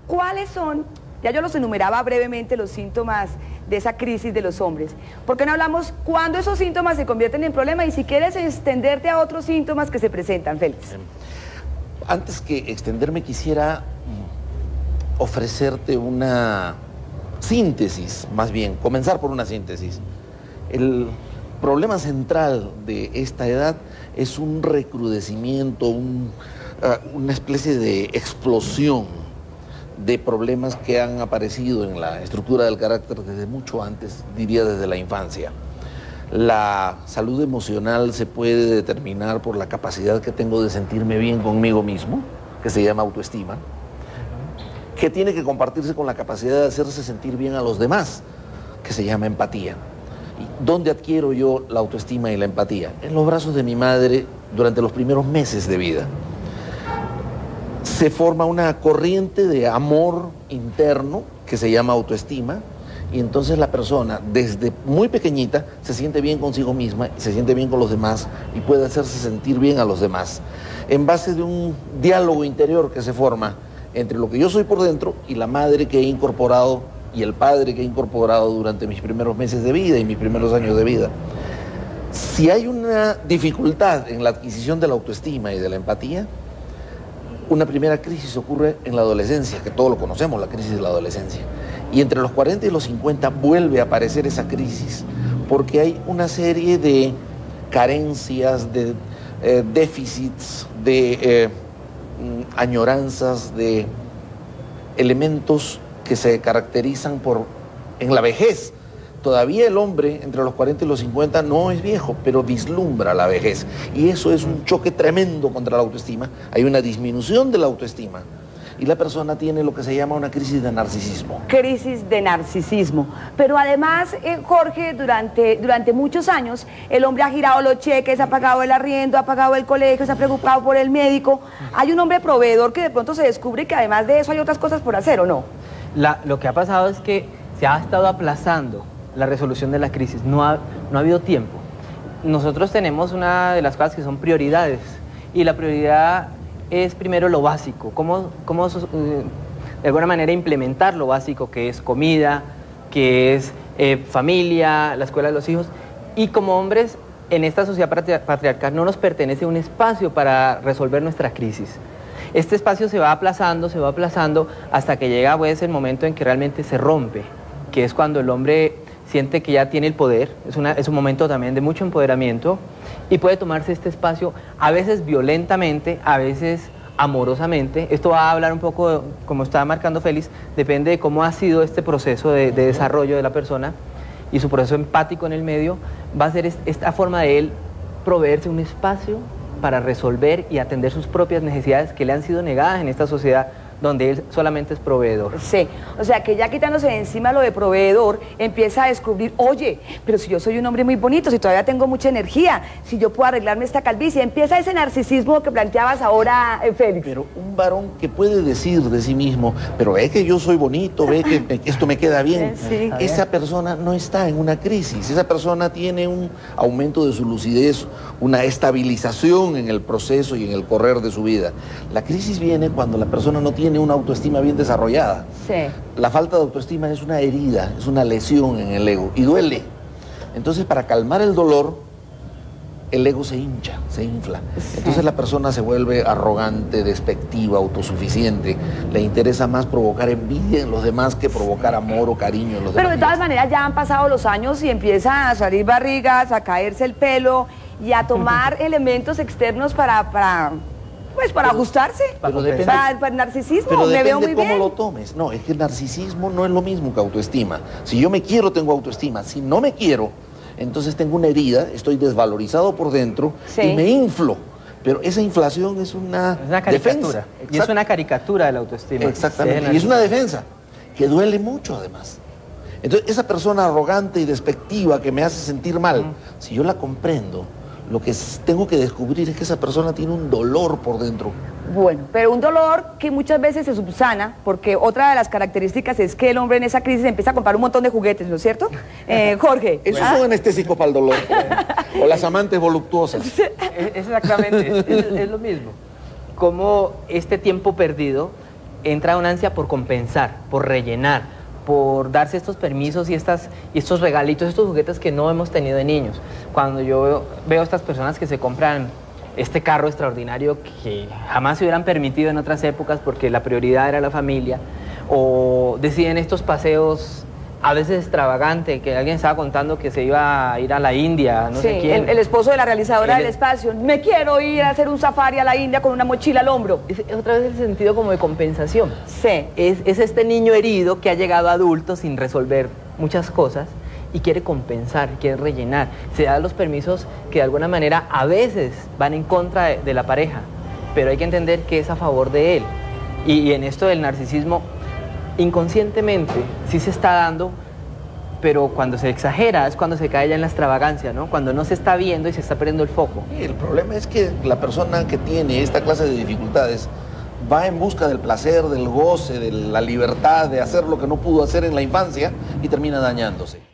¿Cuáles son? Ya yo los enumeraba brevemente, los síntomas de esa crisis de los hombres. ¿Por qué no hablamos cuándo esos síntomas se convierten en problema? Y si quieres extenderte a otros síntomas que se presentan, Félix. Antes que extenderme, quisiera ofrecerte una síntesis, más bien, comenzar por una síntesis. El problema central de esta edad es un recrudecimiento, una especie de explosión de problemas que han aparecido en la estructura del carácter desde mucho antes, diría desde la infancia. La salud emocional se puede determinar por la capacidad que tengo de sentirme bien conmigo mismo, que se llama autoestima, que tiene que compartirse con la capacidad de hacerse sentir bien a los demás, que se llama empatía. ¿Y dónde adquiero yo la autoestima y la empatía? En los brazos de mi madre durante los primeros meses de vida. Se forma una corriente de amor interno que se llama autoestima, y entonces la persona desde muy pequeñita se siente bien consigo misma, se siente bien con los demás y puede hacerse sentir bien a los demás en base de un diálogo interior que se forma entre lo que yo soy por dentro y la madre que he incorporado y el padre que he incorporado durante mis primeros meses de vida y mis primeros años de vida. Si hay una dificultad en la adquisición de la autoestima y de la empatía, una primera crisis ocurre en la adolescencia, que todos lo conocemos, la crisis de la adolescencia. Y entre los 40 y los 50 vuelve a aparecer esa crisis, porque hay una serie de carencias, de déficits, de añoranzas, de elementos que se caracterizan en la vejez. Todavía el hombre entre los 40 y los 50 no es viejo, pero vislumbra la vejez. Y eso es un choque tremendo contra la autoestima. Hay una disminución de la autoestima y la persona tiene lo que se llama una crisis de narcisismo. Crisis de narcisismo. Pero además, Jorge, durante muchos años, el hombre ha girado los cheques, ha pagado el arriendo, ha pagado el colegio, se ha preocupado por el médico. Hay un hombre proveedor que de pronto se descubre que además de eso hay otras cosas por hacer, ¿o no? Lo que ha pasado es que se ha estado aplazando la resolución de la crisis, no ha habido tiempo. Nosotros tenemos una de las cosas que son prioridades, y la prioridad es primero lo básico, cómo de alguna manera implementar lo básico, que es comida, que es familia, la escuela de los hijos, y como hombres en esta sociedad patriarcal no nos pertenece un espacio para resolver nuestra crisis. Este espacio se va aplazando hasta que llega pues el momento en que realmente se rompe, que es cuando el hombre siente que ya tiene el poder, es un momento también de mucho empoderamiento y puede tomarse este espacio a veces violentamente, a veces amorosamente. Esto va a hablar un poco, como estaba marcando Félix, depende de cómo ha sido este proceso de desarrollo de la persona y su proceso empático en el medio, va a ser esta forma de él proveerse un espacio para resolver y atender sus propias necesidades que le han sido negadas en esta sociedad donde él solamente es proveedor. Sí, o sea que ya quitándose de encima lo de proveedor, empieza a descubrir, oye, pero si yo soy un hombre muy bonito, si todavía tengo mucha energía, si yo puedo arreglarme esta calvicie, empieza ese narcisismo que planteabas ahora, Félix. Pero un varón que puede decir de sí mismo, pero ve que yo soy bonito, ve que esto me queda bien, sí. Esa persona no está en una crisis, esa persona tiene un aumento de su lucidez, una estabilización en el proceso y en el correr de su vida. La crisis viene cuando la persona no tiene una autoestima bien desarrollada. Sí. La falta de autoestima es una herida, es una lesión en el ego y duele. Entonces, para calmar el dolor, el ego se hincha, se infla. Sí. Entonces la persona se vuelve arrogante, despectiva, autosuficiente. Le interesa más provocar envidia en los demás que provocar amor o cariño en los demás. Pero de todas maneras ya han pasado los años y empieza a salir barrigas, a caerse el pelo y a tomar elementos externos para ajustarse, para el narcisismo. Pero me veo muy depende bien. cómo lo tomes. No, es que el narcisismo no es lo mismo que autoestima. Si yo me quiero, tengo autoestima. Si no me quiero, entonces tengo una herida, estoy desvalorizado por dentro, sí, y me inflo. Pero esa inflación es una caricatura. Defensa. Y es una caricatura de la autoestima. Exactamente. Y es una defensa que duele mucho, además. Entonces, esa persona arrogante y despectiva que me hace sentir mal, si yo la comprendo, lo que tengo que descubrir es que esa persona tiene un dolor por dentro. Bueno, pero un dolor que muchas veces se subsana, porque otra de las características es que el hombre en esa crisis empieza a comprar un montón de juguetes, ¿no es cierto? Jorge. Eso es un anestésico para el dolor. O las amantes voluptuosas. Exactamente, es lo mismo. Como este tiempo perdido entra una ansia por compensar, por rellenar, por darse estos permisos y estos regalitos, estos juguetes que no hemos tenido de niños. Cuando yo veo a estas personas que se compran este carro extraordinario que jamás se hubieran permitido en otras épocas porque la prioridad era la familia, o deciden estos paseos a veces extravagante, que alguien estaba contando que se iba a ir a la India, no sé quién. El esposo de la realizadora del espacio, me quiero ir a hacer un safari a la India con una mochila al hombro. Es otra vez el sentido como de compensación. Sí. Es este niño herido que ha llegado adulto sin resolver muchas cosas y quiere compensar, quiere rellenar. Se da los permisos que de alguna manera a veces van en contra de la pareja, pero hay que entender que es a favor de él. Y en esto del narcisismo, inconscientemente sí se está dando, pero cuando se exagera es cuando se cae ya en la extravagancia, ¿no? Cuando no se está viendo y se está perdiendo el foco. El problema es que la persona que tiene esta clase de dificultades va en busca del placer, del goce, de la libertad, de hacer lo que no pudo hacer en la infancia y termina dañándose.